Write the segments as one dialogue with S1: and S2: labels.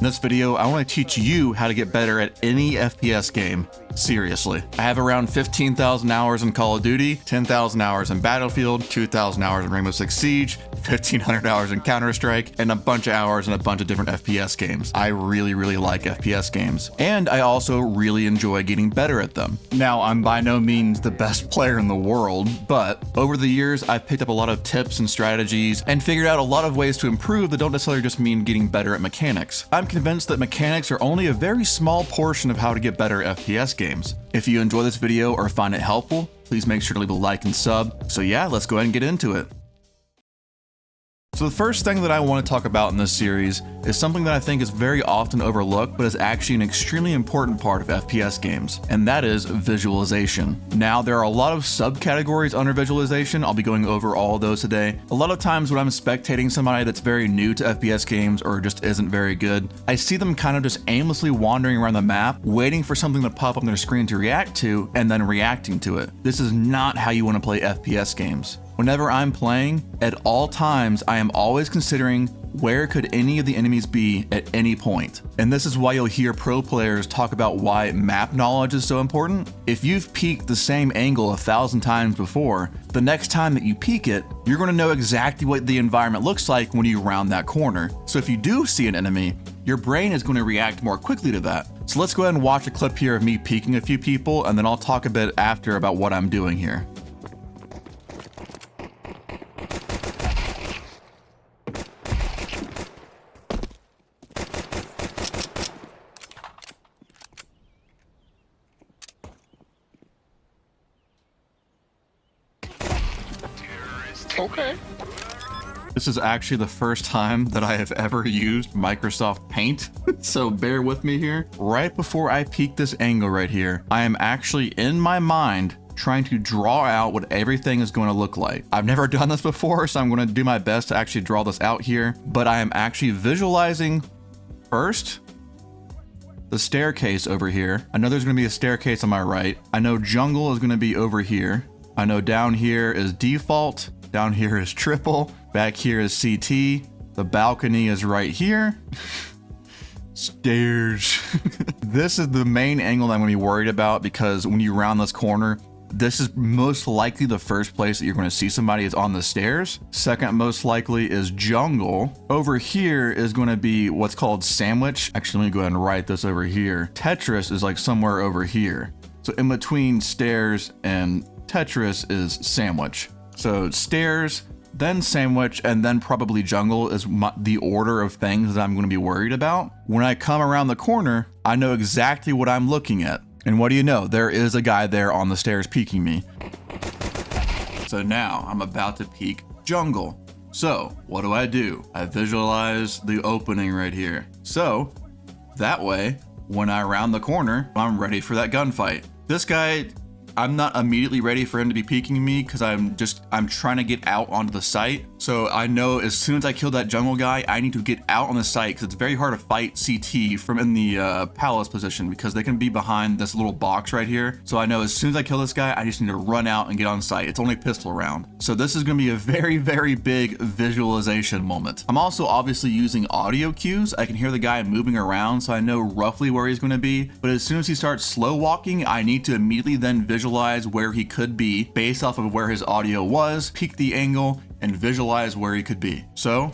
S1: In this video, I want to teach you how to get better at any FPS game. Seriously. I have around 15,000 hours in Call of Duty, 10,000 hours in Battlefield, 2,000 hours in Rainbow Six Siege, 1,500 hours in Counter-Strike, and a bunch of hours in a bunch of different FPS games. I really like FPS games. And I also really enjoy getting better at them. Now, I'm by no means the best player in the world, but over the years, I've picked up a lot of tips and strategies and figured out a lot of ways to improve that don't necessarily just mean getting better at mechanics. I'm convinced that mechanics are only a very small portion of how to get better at FPS games. If you enjoy this video or find it helpful, please make sure to leave a like and sub. So yeah, let's go ahead and get into it. So the first thing that I want to talk about in this series is something that I think is very often overlooked, but is actually an extremely important part of FPS games, and that is visualization. Now, there are a lot of subcategories under visualization. I'll be going over all of those today. A lot of times when I'm spectating somebody that's very new to FPS games or just isn't very good, I see them kind of just aimlessly wandering around the map, waiting for something to pop up on their screen to react to, and then reacting to it. This is not how you want to play FPS games. Whenever I'm playing, at all times, I am always considering where could any of the enemies be at any point. And this is why you'll hear pro players talk about why map knowledge is so important. If you've peeked the same angle 1,000 times before, the next time that you peek it, you're going to know exactly what the environment looks like when you round that corner. So if you do see an enemy, your brain is going to react more quickly to that. So let's go ahead and watch a clip here of me peeking a few people, and then I'll talk a bit after about what I'm doing here.
S2: Okay.
S1: This is actually the first time that I have ever used Microsoft Paint, so bear with me here. Right before I peek this angle right here, I am actually in my mind trying to draw out what everything is going to look like. I've never done this before, so I'm going to do my best to actually draw this out here, but I am actually visualizing first the staircase over here. I know there's going to be a staircase on my right. I know jungle is going to be over here. I know down here is default. Down here is triple, back here is CT, the balcony is right here. Stairs. This is the main angle that I'm gonna be worried about, because when you round this corner, this is most likely the first place that you're gonna see somebody is on the stairs. Second most likely is jungle. Over here is gonna be what's called sandwich. Actually, let me go ahead and write this over here. Tetris is like somewhere over here. So in between stairs and Tetris is sandwich. So stairs, then sandwich, and then probably jungle is the order of things that I'm going to be worried about. When I come around the corner, I know exactly what I'm looking at. And what do you know? There is a guy there on the stairs peeking me. So now I'm about to peek jungle. So what do? I visualize the opening right here. So that way, when I round the corner, I'm ready for that gunfight. This guy, I'm not immediately ready for him to be peeking me because I'm trying to get out onto the site. So I know as soon as I kill that jungle guy, I need to get out on the site because it's very hard to fight CT from in the palace position because they can be behind this little box right here. So I know as soon as I kill this guy, I just need to run out and get on site. It's only pistol round. So this is going to be a very big visualization moment. I'm also obviously using audio cues. I can hear the guy moving around, so I know roughly where he's going to be. But as soon as he starts slow walking, I need to immediately then visualize where he could be based off of where his audio was, peek the angle, and visualize where he could be. So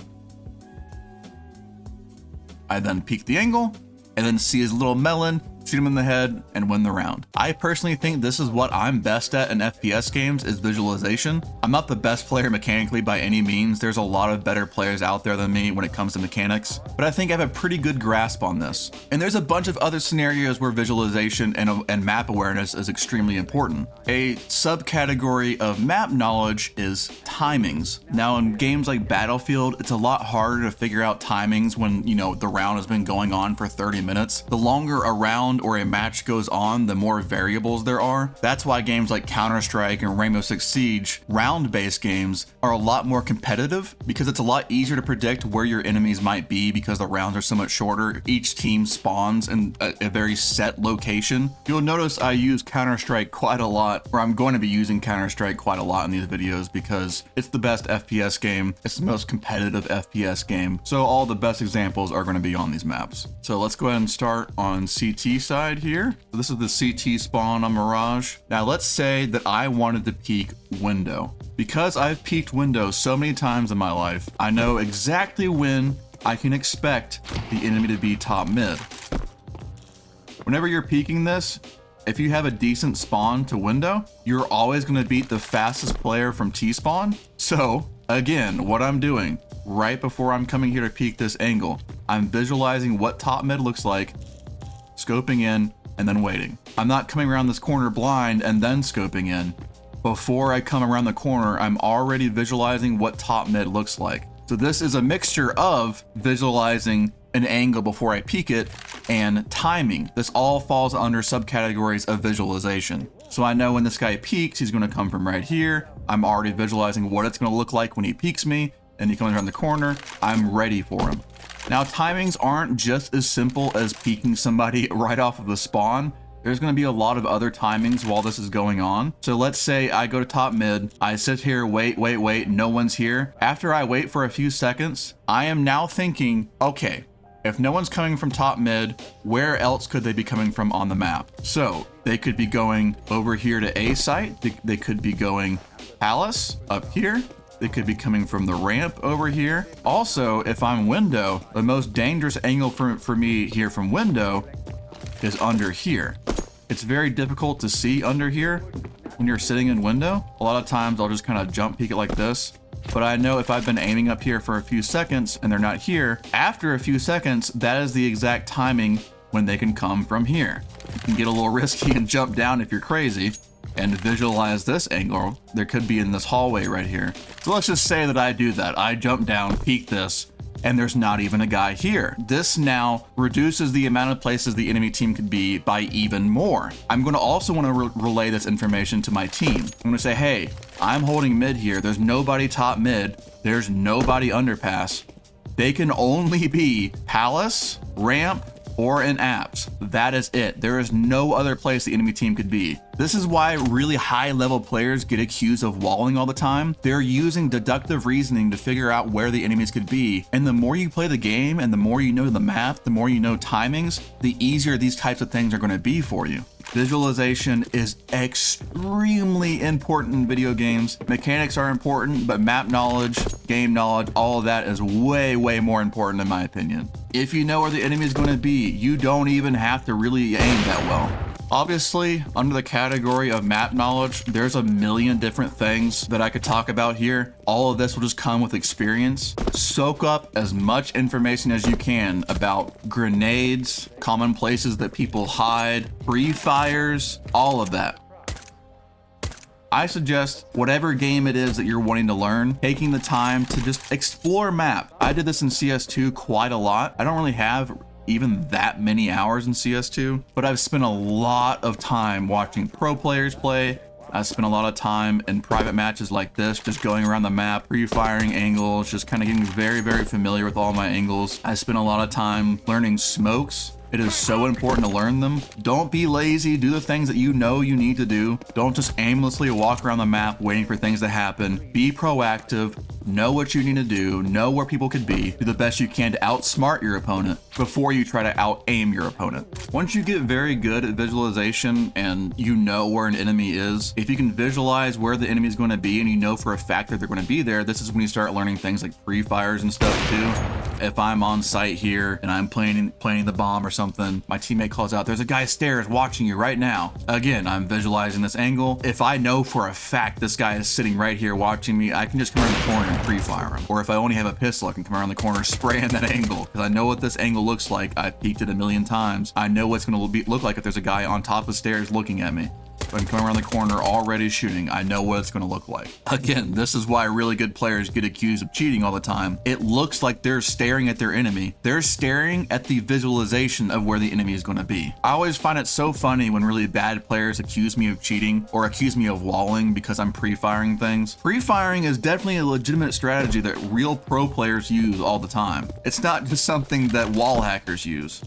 S1: I then peek the angle and then see his little melon, shoot him in the head, and win the round. I personally think this is what I'm best at in FPS games, is visualization. I'm not the best player mechanically by any means. There's a lot of better players out there than me when it comes to mechanics, but I think I have a pretty good grasp on this. And there's a bunch of other scenarios where visualization and map awareness is extremely important. A subcategory of map knowledge is timings. Now in games like Battlefield, it's a lot harder to figure out timings when, you know, the round has been going on for 30 minutes. The longer a round round or a match goes on, the more variables there are. That's why games like Counter-Strike and Rainbow Six Siege, round-based games, are a lot more competitive because it's a lot easier to predict where your enemies might be because the rounds are so much shorter. Each team spawns in a very set location. You'll notice I use Counter-Strike quite a lot, or I'm going to be using Counter-Strike quite a lot in these videos because it's the best FPS game. It's the most competitive FPS game. So all the best examples are going to be on these maps. So let's go ahead and start on CT side here. So this is the CT spawn on Mirage. Now let's say that I wanted to peek window. Because I've peeked window so many times in my life, I know exactly when I can expect the enemy to be top mid. Whenever you're peeking this, if you have a decent spawn to window, you're always going to beat the fastest player from T-spawn. So again, what I'm doing right before I'm coming here to peek this angle, I'm visualizing what top mid looks like, scoping in, and then waiting. I'm not coming around this corner blind and then scoping in. Before I come around the corner, I'm already visualizing what top mid looks like. So this is a mixture of visualizing an angle before I peek it and timing. This all falls under subcategories of visualization. So I know when this guy peeks, he's going to come from right here. I'm already visualizing what it's going to look like when he peeks me, and he comes around the corner. I'm ready for him. Now, timings aren't just as simple as peeking somebody right off of the spawn. There's going to be a lot of other timings while this is going on. So let's say I go to top mid, I sit here, wait, no one's here. After I wait for a few seconds, I am now thinking, okay, if no one's coming from top mid, where else could they be coming from on the map? So they could be going over here to A site. They could be going Palace up here. They could be coming from the ramp over here. Also, if I'm window, the most dangerous angle for me here from window is under here. It's very difficult to see under here when you're sitting in window. A lot of times I'll just kind of jump peek it like this. But I know if I've been aiming up here for a few seconds and they're not here, after a few seconds, that is the exact timing when they can come from here. You can get a little risky and jump down if you're crazy and visualize this angle. There could be in this hallway right here. So let's just say that I do that. I jump down, peek this, and there's not even a guy here. This now reduces the amount of places the enemy team could be by even more. I'm going to also want to relay this information to my team. I'm going to say, hey, I'm holding mid here. There's nobody top mid. There's nobody underpass. They can only be Palace, ramp, or in apps. That is it. There is no other place the enemy team could be. This is why really high level players get accused of walling all the time. They're using deductive reasoning to figure out where the enemies could be. And the more you play the game and the more you know the map, the more you know timings, the easier these types of things are going to be for you. Visualization is extremely important in video games. Mechanics are important, but map knowledge, game knowledge, all of that is way more important in my opinion. If you know where the enemy is going to be, you don't even have to really aim that well. Obviously, under the category of map knowledge, there's a million different things that I could talk about here. All of this will just come with experience. Soak up as much information as you can about grenades, common places that people hide, free fires, all of that. I suggest whatever game it is that you're wanting to learn, taking the time to just explore map. I did this in CS2 quite a lot. I don't really have even that many hours in CS2, but I've spent a lot of time watching pro players play. I spent a lot of time in private matches like this, just going around the map, pre-firing angles, just kind of getting very familiar with all my angles. I spent a lot of time learning smokes. It is so important to learn them. Don't be lazy. Do the things that you know you need to do. Don't just aimlessly walk around the map waiting for things to happen. Be proactive. Know what you need to do. Know where people could be. Do the best you can to outsmart your opponent before you try to out-aim your opponent. Once you get very good at visualization and you know where an enemy is, if you can visualize where the enemy is going to be and you know for a fact that they're going to be there, this is when you start learning things like pre-fires and stuff too. If I'm on site here and I'm planting the bomb or something, my teammate calls out, there's a guy stairs watching you right now. Again, I'm visualizing this angle. If I know for a fact this guy is sitting right here watching me, I can just come around the corner and pre-fire him. Or if I only have a pistol, I can come around the corner spraying that angle because I know what this angle looks like. I've peeked it a million times. I know what's going to look like if there's a guy on top of stairs looking at me. and coming around the corner already shooting, I know what it's going to look like. Again, this is why really good players get accused of cheating all the time. It looks like they're staring at their enemy. They're staring at the visualization of where the enemy is going to be. I always find it so funny when really bad players accuse me of cheating or accuse me of walling because I'm pre-firing things. Pre-firing is definitely a legitimate strategy that real pro players use all the time. It's not just something that wall hackers use.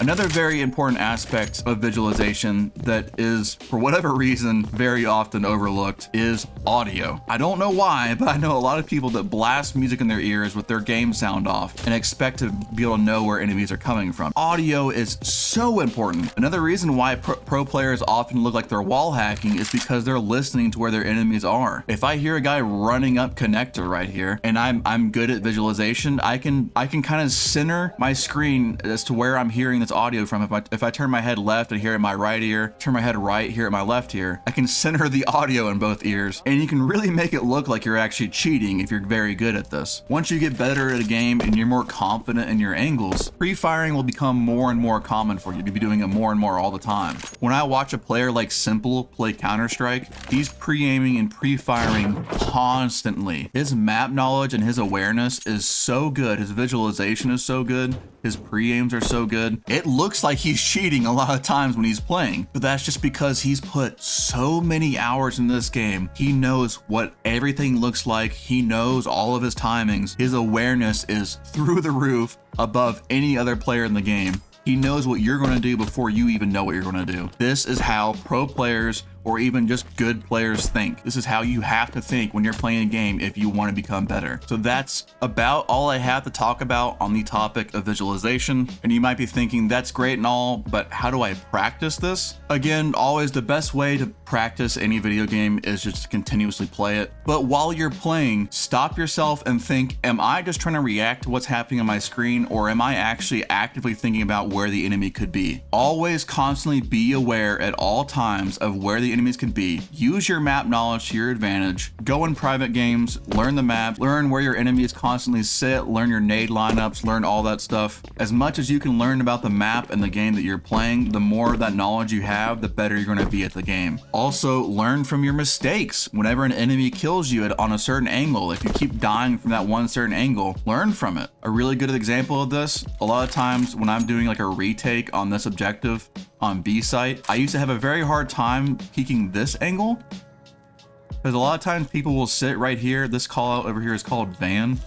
S1: Another very important aspect of visualization that is, for whatever reason, very often overlooked is audio. I don't know why, but I know a lot of people that blast music in their ears with their game sound off and expect to be able to know where enemies are coming from. Audio is so important. Another reason why pro players often look like they're wall hacking is because they're listening to where their enemies are. If I hear a guy running up connector right here and I'm good at visualization, I can kind of center my screen as to where I'm hearing this audio from. If I turn my head left and hear it in my right ear, turn my head right, hear it in my left ear, I can center the audio in both ears, and you can really make it look like you're actually cheating if you're very good at this. Once you get better at a game and you're more confident in your angles, pre-firing will become more and more common for you. You'll be doing it more and more all the time. When I watch a player like Simple play Counter-Strike, he's pre-aiming and pre-firing constantly. His map knowledge and his awareness is so good. His visualization is so good. His pre-aims are so good. It looks like he's cheating a lot of times when he's playing, but that's just because he's put so many hours in this game. He knows what everything looks like. He knows all of his timings. His awareness is through the roof above any other player in the game. He knows what you're going to do before you even know what you're going to do. This is how pro players or even just good players think. This is how you have to think when you're playing a game if you want to become better. So that's about all I have to talk about on the topic of visualization. And you might be thinking, that's great and all, but how do I practice this? Again, always the best way to practice any video game is just to continuously play it. But while you're playing, stop yourself and think, am I just trying to react to what's happening on my screen, or am I actually actively thinking about where the enemy could be? Always constantly be aware at all times of where the enemies could be. Use your map knowledge to your advantage. Go in private games, learn the map, learn where your enemies constantly sit, learn your nade lineups, learn all that stuff. As much as you can learn about the map and the game that you're playing, the more of that knowledge you have, the better you're going to be at the game. Also, learn from your mistakes. Whenever an enemy kills you on a certain angle, if you keep dying from that one certain angle, learn from it. A really good example of this, a lot of times when I'm doing like a retake on this objective on B site, I used to have a very hard time peeking this angle because a lot of times people will sit right here. This call out over here is called Van.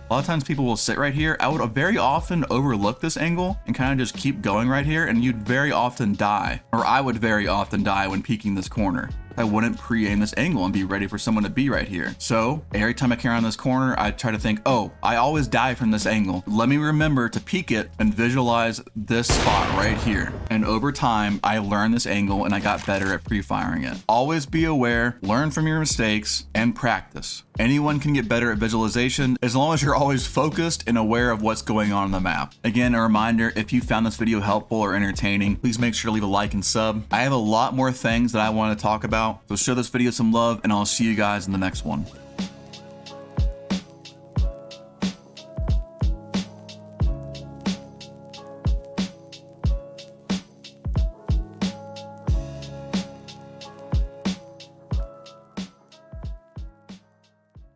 S1: A lot of times people will sit right here. I would very often overlook this angle and kind of just keep going right here, and you'd very often die, or I would very often die when peeking this corner. I wouldn't pre-aim this angle and be ready for someone to be right here. So every time I came around this corner, I try to think, oh, I always die from this angle. Let me remember to peek it and visualize this spot right here. And over time, I learned this angle and I got better at pre-firing it. Always be aware, learn from your mistakes, and practice. Anyone can get better at visualization as long as you're always focused and aware of what's going on the map. Again, a reminder, if you found this video helpful or entertaining, please make sure to leave a like and sub. I have a lot more things that I want to talk about, so show this video some love and I'll see you guys in the next one.